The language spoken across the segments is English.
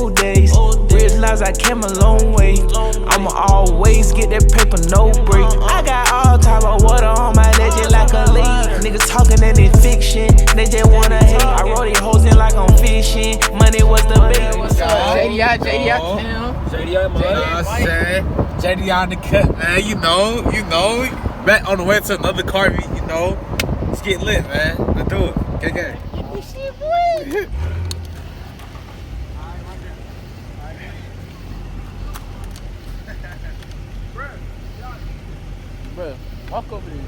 old days. Realize I came a long way. I'ma always get that paper, no break. I got all type of water on my leg just like a lake. Niggas talking and it's fiction, they just wanna hate. I roll these hoes in like I'm fishing. Money was the bait. JDI, JDI on the cut, man. You know. Back on the way to another car meet, you know. Let's get lit, man. Let's do it. Okay. Bro, walk over there.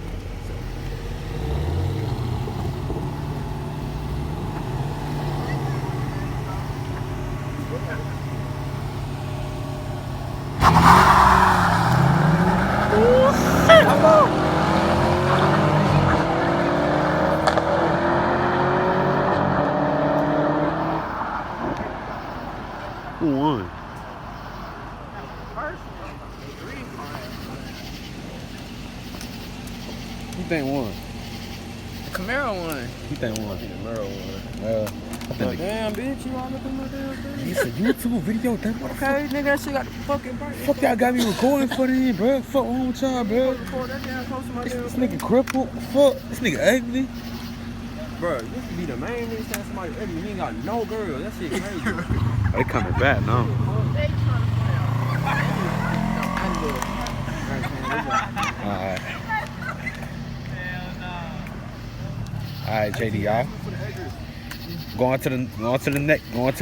Who won? Who think won? The Camaro won. Who think won? The Camaro won. Damn, bitch, you all looking at my damn thing. It's a YouTube video, that motherfucker. Okay, nigga, that shit got the fucking burn. Fuck y'all got me recording for them, bro. Fuck wrong with y'all, bro. Record that damn close to my damn This nigga crippled. Fuck. This nigga ugly. Bro, you used to be the main reason that somebody ugly. He ain't got no girl. That shit crazy. They coming back now. Alright. Alright, JDI. Going to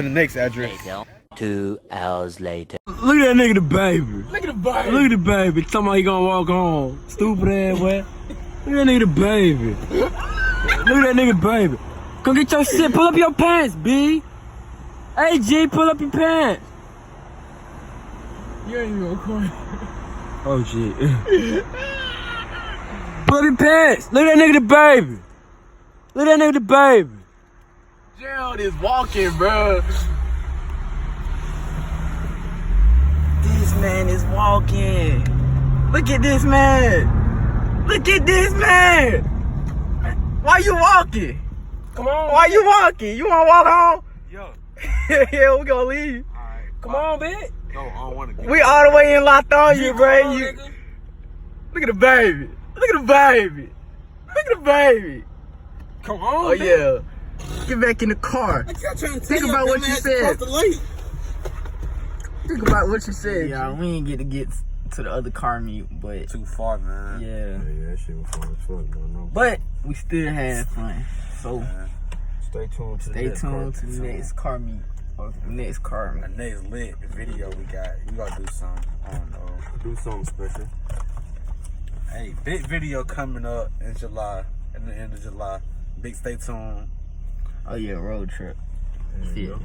the next address. 2 hours later. Look at that nigga the baby. Look at the baby. Talking about he gonna walk home. Stupid ass boy. Look at that nigga the baby. Look at that nigga baby. Come get your shit. Pull up your pants, B. Hey G, pull up your pants. You ain't even recording. Oh shit. Pull up your pants. Look at that nigga the baby. Look at that nigga the baby. Gerald is walking, bro. This man is walking. Look at this man. Look at this man. Why you walking? Come on. Why you walking? You wanna walk home? Yo. Yeah, we gonna leave. Alright. Come on, bitch. No, I don't want to get We all the way in locked on you, bro. Come on, You nigga. look at the baby. Look at the baby. Look at the baby. Come on, Oh yeah. Get back in the car. Think about what you said. Think about what you said. Yeah, we ain't get to the other car meet, but too far, man. yeah. Yeah, that shit was fun as fuck, man. But we still had fun. So Stay tuned to stay tuned to the next car meet or the next car The meet. next lit video we got. We gotta do something. I don't know. Do something special. Hey, big video coming up in July. In the end of July. Big stay tuned. Oh yeah, road trip. There you Yeah. go.